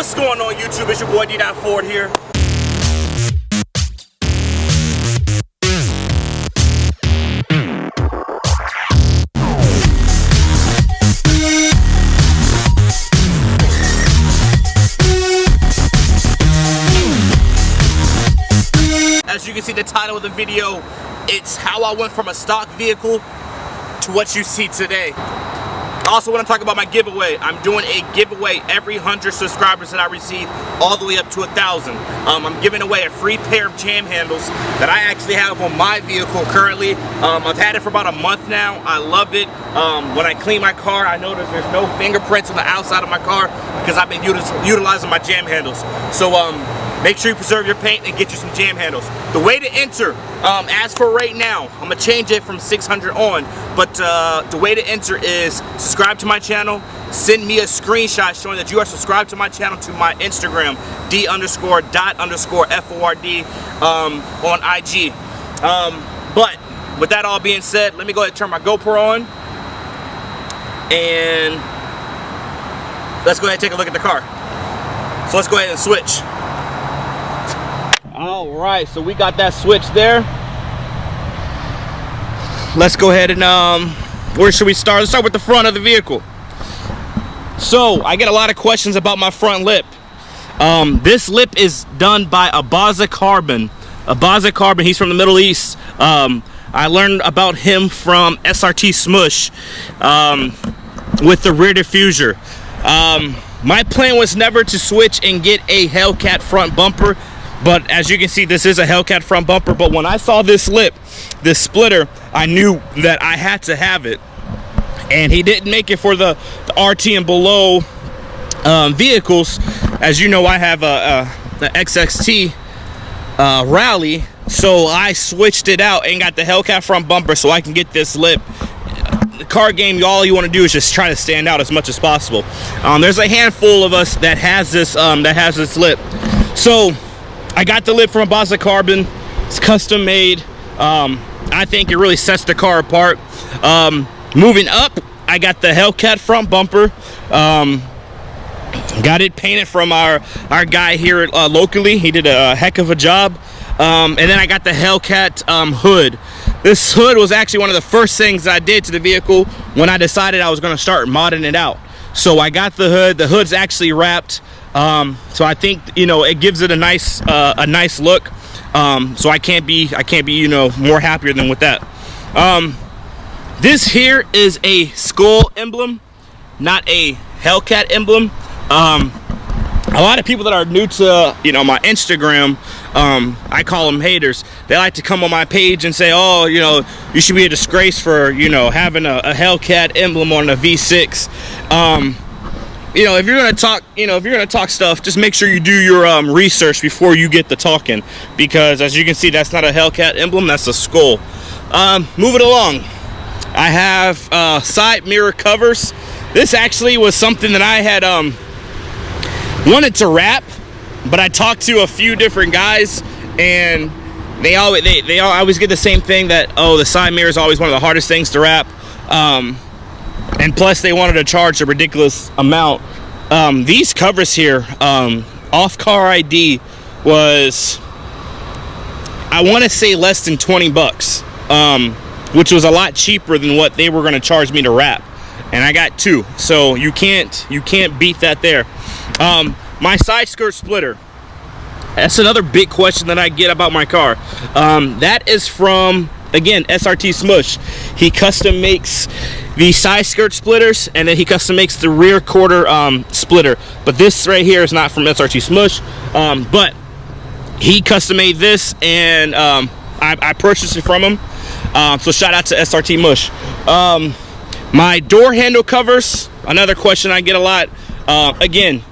What's going on, YouTube? It's your boy D.Ford here. As you can see the title of the video, it's how I went from a stock vehicle to what you see today. I also want to talk about my giveaway. I'm doing a giveaway every 100 subscribers that I receive, all the way up to 1,000. I'm giving away a free pair of jam handles that I actually have on my vehicle currently. I've had it for about a month now. I love it. When I clean my car, I notice there's no fingerprints on the outside of my car because I've been utilizing my jam handles. So make sure you preserve your paint and get you some jam handles. The way to enter, as for right now, I'm gonna change it from 600 on, but the way to enter is subscribe to my channel, send me a screenshot showing that you are subscribed to my channel to my Instagram, d_dot_FORD on IG. But with that all being said, let me go ahead and turn my GoPro on, and let's go ahead and take a look at the car. So let's go ahead and switch. All right, so we got that switch there. Let's go ahead and where should we start? Let's start with the front of the vehicle. So I get a lot of questions about my front lip. This lip is done by Abaza Carbon. Abaza Carbon, he's from the Middle East. I learned about him from SRT Smush with the rear diffuser. My plan was never to switch and get a Hellcat front bumper, but as you can see, this is a Hellcat front bumper. But when I saw this lip, this splitter, I knew that I had to have it. And he didn't make it for the RT and below vehicles. As you know, I have the XXT RALLYE, so I switched it out and got the Hellcat front bumper so I can get this lip. The car game, all you want to do is just try to stand out as much as possible. There's a handful of us that has this lip. So I got the lip from Abaza Carbon. It's custom made. I think it really sets the car apart. Moving up, I got the Hellcat front bumper. Got it painted from our guy here locally. He did a heck of a job. And then I got the Hellcat hood. This hood was actually one of the first things I did to the vehicle when I decided I was going to start modding it out. So I got the hood. The hood's actually wrapped. So I think, you know, it gives it a nice look. So I can't be, you know, more happier than with that. This here is a skull emblem, not a Hellcat emblem. A lot of people that are new to, you know, my Instagram, I call them haters. They like to come on my page and say, oh, you know, you should be a disgrace for, you know, having a Hellcat emblem on a V6. You know, if you're gonna talk, stuff, just make sure you do your research before you get the talking, because as you can see, that's not a Hellcat emblem, that's a skull. Moving along, I have side mirror covers. This actually was something that I had wanted to wrap, but I talked to a few different guys, and they always get the same thing, that, oh, the side mirror is always one of the hardest things to wrap. And plus they wanted to charge a ridiculous amount. These covers here, off car ID, was, I want to say, less than 20 bucks, which was a lot cheaper than what they were going to charge me to wrap. And I got two, so you can't beat that there. My side skirt splitter, that's another big question that I get about my car. That is from, again, SRT Smush. He custom makes the side skirt splitters, and then he custom makes the rear quarter splitter. But this right here is not from SRT Smush, but he custom made this, and I purchased it from him. So shout out to SRT Mush. My door handle covers, another question I get a lot. Again,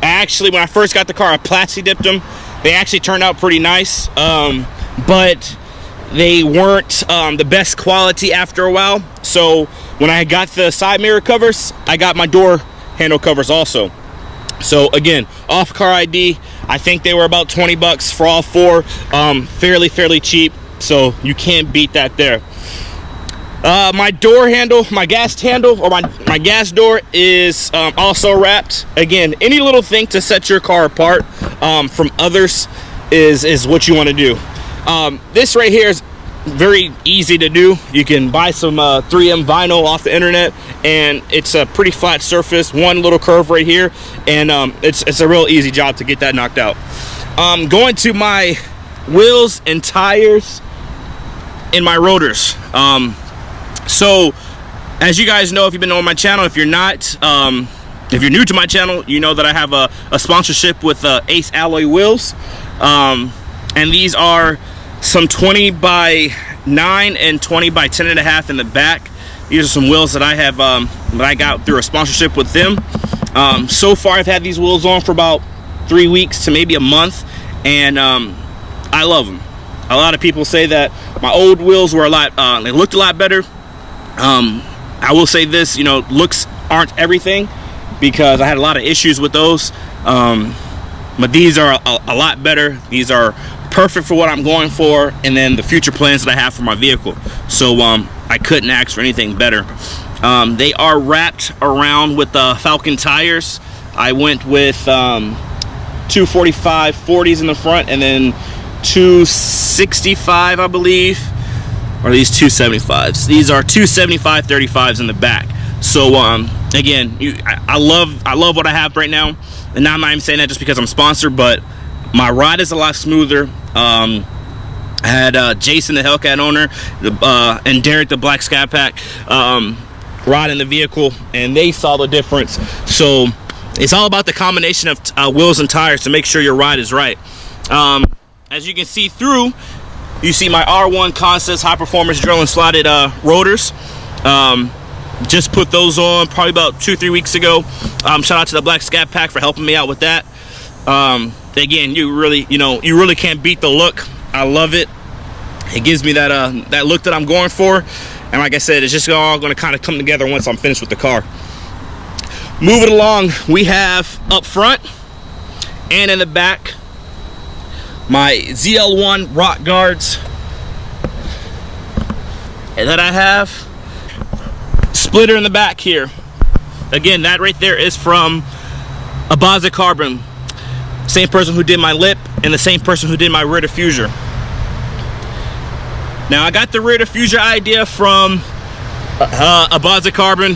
actually, when I first got the car, I plasti dipped them. They actually turned out pretty nice, but they weren't the best quality after a while. So when I got the side mirror covers, I got my door handle covers also. So again, off car ID, I think they were about 20 bucks for all four. Fairly cheap, so you can't beat that there. My door handle, my gas handle, or my gas door is also wrapped. Again, any little thing to set your car apart from others is what you want to do. This right here is very easy to do. You can buy some 3M vinyl off the internet, and it's a pretty flat surface, one little curve right here, and it's a real easy job to get that knocked out. Going to my wheels and tires and my rotors. So as you guys know, if you've been on my channel, if you're not, if you're new to my channel, you know that I have a sponsorship with Ace Alloy wheels, and these are some 20 by 9 and 20 by 10 and a half in the back. These are some wheels that I have that I got through a sponsorship with them. So far I've had these wheels on for about 3 weeks to maybe a month, and I love them. A lot of people say that my old wheels were a lot they looked a lot better. I will say this, you know, looks aren't everything, because I had a lot of issues with those, but these are a lot better. These are perfect for what I'm going for, and then the future plans that I have for my vehicle. So I couldn't ask for anything better. They are wrapped around with Falcon tires. I went with 245 40s in the front, and then 265, I believe, or these 275s. These are 275 35s in the back. So again, I love what I have right now, and now I'm not even saying that just because I'm sponsored, but my ride is a lot smoother. I had Jason, the Hellcat owner, and Derrick, the Black Sky Pack, ride in the vehicle, and they saw the difference. So it's all about the combination of wheels and tires to make sure your ride is right. As you can see through, you see my R1 Concepts high performance drill and slotted rotors. Just put those on probably about 2-3 weeks ago. Shout out to the Black Scat Pack for helping me out with that. Again, you really can't beat the look. I love it. It gives me that that look that I'm going for, and like I said, it's just all going to kind of come together once I'm finished with the car. Moving along, we have up front and in the back my ZL1 rock guards that I have. Splitter in the back here. Again, that right there is from Abaza Carbon. Same person who did my lip and the same person who did my rear diffuser. Now I got the rear diffuser idea from Abaza Carbon.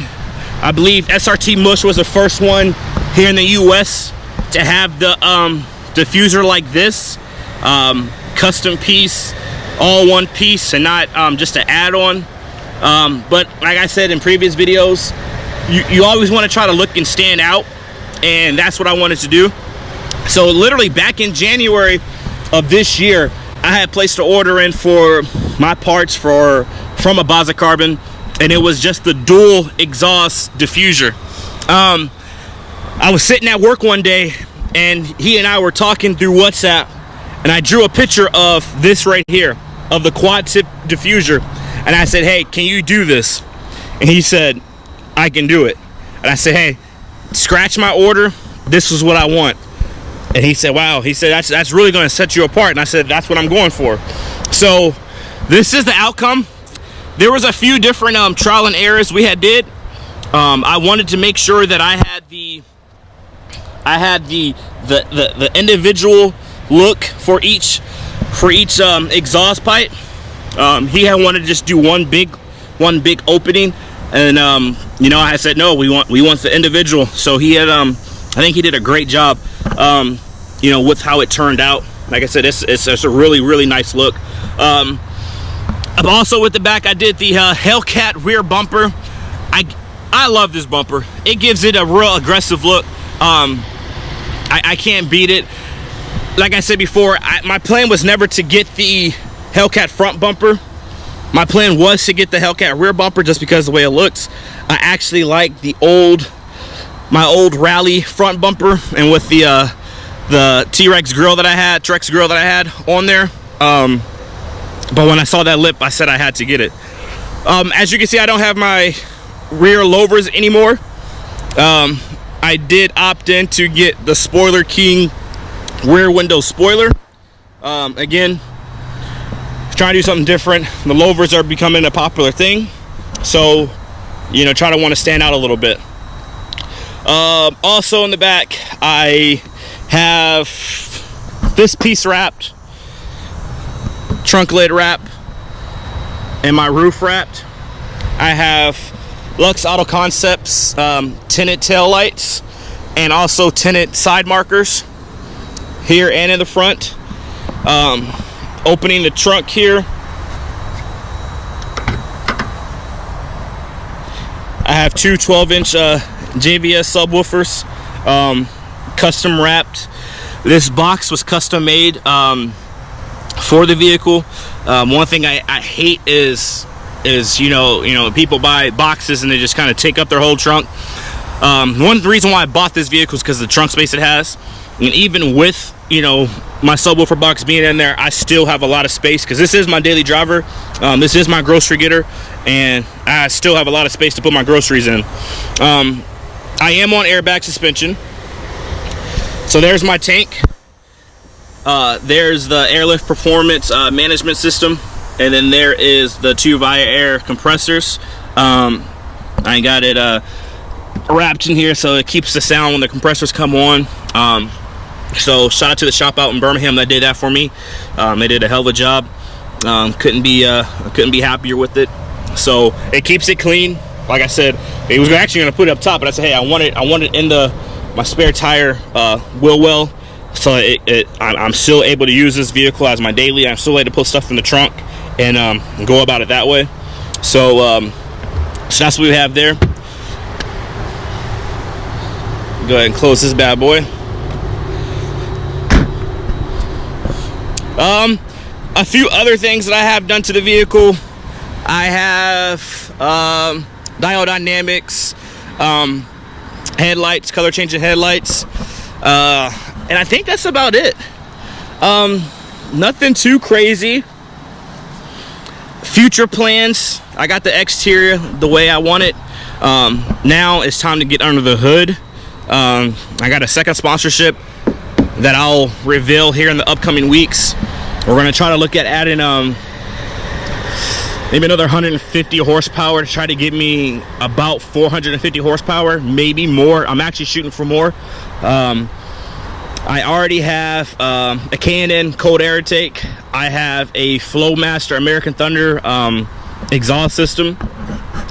I believe SRT Mush was the first one here in the US to have the diffuser like this. Custom piece, all one piece, and not just an add-on. But like I said in previous videos, you always want to try to look and stand out, and that's what I wanted to do. So literally back in January of this year, I had placed an order in for my parts from Abaza Carbon, and it was just the dual exhaust diffuser. I was sitting at work one day, and he and I were talking through WhatsApp, and I drew a picture of this right here, of the quad tip diffuser, and I said, hey, can you do this? And he said, I can do it. And I said, hey, scratch my order, this is what I want. And he said, wow, he said, that's really going to set you apart. And I said, that's what I'm going for. So this is the outcome. There was a few different trial and errors we had did. I wanted to make sure that I had the individual look for each exhaust pipe. He had wanted to just do one big opening, and you know, I said no, we want the individual. So he had I think he did a great job, you know, with how it turned out. Like I said, it's a really nice look. Also with the back, I did the Hellcat rear bumper. I love this bumper. It gives it a real aggressive look. I can't beat it. Like I said before, my plan was never to get the Hellcat front bumper. My plan was to get the Hellcat rear bumper just because of the way it looks. I actually like my old Rally front bumper, and with the T-Rex grill that I had, on there. But when I saw that lip, I said I had to get it. As you can see, I don't have my rear louvers anymore. I did opt in to get the Spoiler King rear window spoiler. Again, trying to do something different. The louvers are becoming a popular thing. so you know, try to want to stand out a little bit. Also in the back, I have this piece wrapped, trunk lid wrap, and my roof wrapped. I have Lux Auto Concepts tinted tail lights and also tinted side markers here and in the front. Opening the trunk here, I have two 12-inch JVS subwoofers, custom wrapped. This box was custom made for the vehicle. One thing I hate is you know people buy boxes and they just kind of take up their whole trunk. One reason why I bought this vehicle is because of the trunk space it has, and even with, you know, my subwoofer box being in there, I still have a lot of space because this is my daily driver. This is my grocery getter, and I still have a lot of space to put my groceries in. I am on airbag suspension. So there's my tank. There's the airlift performance management system, and then there is the two Via Air compressors. I got it wrapped in here so it keeps the sound when the compressors come on. So shout out to the shop out in Birmingham that did that for me. They did a hell of a job. Couldn't be happier with it. So it keeps it clean. Like I said, it was actually going to put it up top, but I said, hey, I want it in my spare tire wheel well, so I'm still able to use this vehicle as my daily. I'm still able to put stuff in the trunk and go about it that way. So that's what we have there. Go ahead and close this bad boy. A few other things that I have done to the vehicle. I have dial dynamics, headlights, color changing headlights, and I think that's about it. Nothing too crazy. Future plans, I got the exterior the way I want it. Now it's time to get under the hood. I got a second sponsorship that I'll reveal here in the upcoming weeks. We're going to try to look at adding maybe another 150 horsepower to try to get me about 450 horsepower, maybe more. I'm actually shooting for more. I already have a K&N cold air intake. I have a Flowmaster American Thunder exhaust system.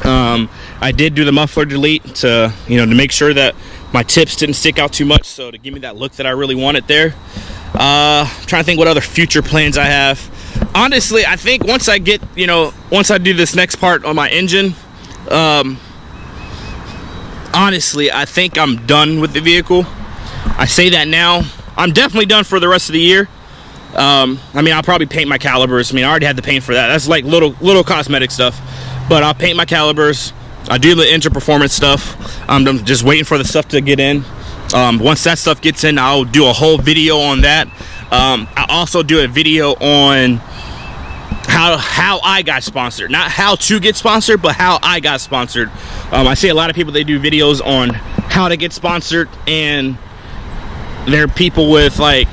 I did do the muffler delete to make sure that my tips didn't stick out too much, so to give me that look that I really wanted there. I'm trying to think what other future plans I have. Honestly, I think once I do this next part on my engine, honestly, I think I'm done with the vehicle. I say that now. I'm definitely done for the rest of the year. I mean, I'll probably paint my calipers. I mean, I already had the paint for that. That's like little cosmetic stuff. But I'll paint my calipers. I do the engine performance stuff. I'm just waiting for the stuff to get in. Once that stuff gets in, I'll do a whole video on that. I'll also do a video on how I got sponsored. Not how to get sponsored, but how I got sponsored. I see a lot of people, they do videos on how to get sponsored, and they're people with like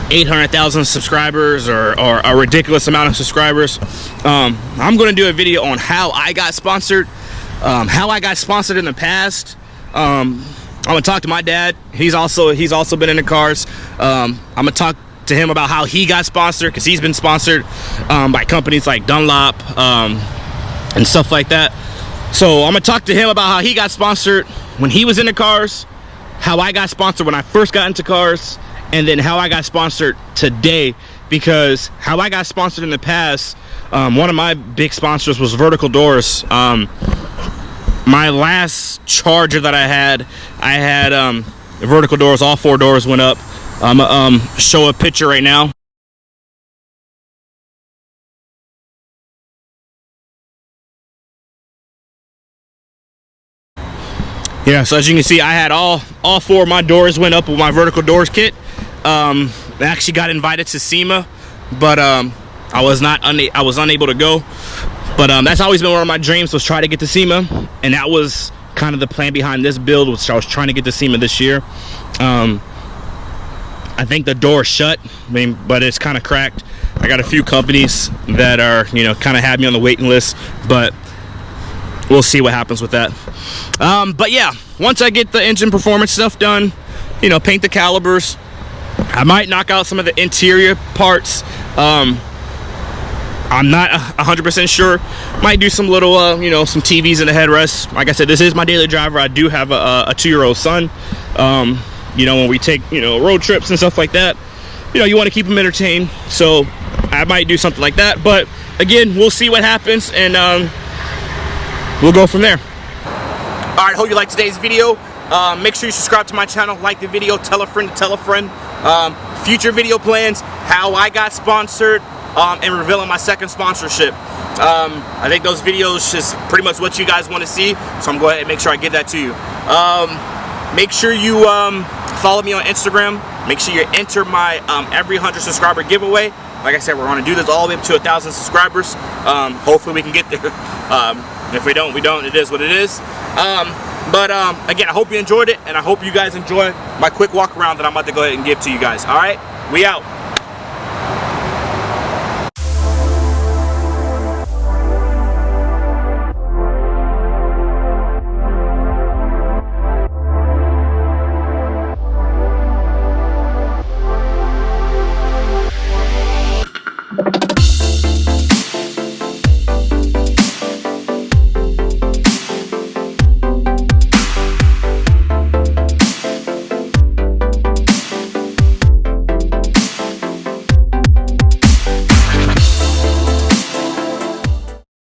800,000 subscribers or a ridiculous amount of subscribers. I'm going to do a video on how I got sponsored, how I got sponsored in the past. I'm gonna talk to my dad. He's also been in the cars. I'm gonna talk to him about how he got sponsored, because he's been sponsored by companies like Dunlop and stuff like that. So I'm gonna talk to him about how he got sponsored when he was in the cars, how I got sponsored when I first got into cars, and then how I got sponsored today. Because how I got sponsored in the past, one of my big sponsors was Vertical Doors. My last Charger that I had Vertical Doors. All 4 doors went up. I'm gonna show a picture right now. Yeah, so as you can see, I had all 4 of my doors went up with my Vertical Doors kit. I actually got invited to SEMA, but I was unable to go. But that's always been one of my dreams, was try to get to SEMA, and that was kind of the plan behind this build, which I was trying to get to SEMA this year. I think the door is shut, but it's kind of cracked. I got a few companies that are, kind of had me on the waiting list, but we'll see what happens with that. But yeah, once I get the engine performance stuff done, you know, paint the calipers, I might knock out some of the interior parts. I'm not 100% sure. Might do some little, you know, some TVs in the headrest. Like I said, this is my daily driver. I do have a 2-year-old son. You know, when we take, you know, road trips and stuff like that, you know, you want to keep him entertained. So I might do something like that. But again, we'll see what happens, and we'll go from there. All right, hope you liked today's video. Make sure you subscribe to my channel, like the video, tell a friend to tell a friend. Future video plans, how I got sponsored, and revealing my second sponsorship. I think those videos is pretty much what you guys want to see, so I'm going to go ahead and make sure I get that to you. Make sure you follow me on Instagram. Make sure you enter my every 100 subscriber giveaway. Like I said, we're going to do this all the way up to 1,000 subscribers. Hopefully we can get there. If we don't, we don't. It is what it is. But again, I hope you enjoyed it, and I hope you guys enjoy my quick walk around that I'm about to go ahead and give to you guys. All right, we out.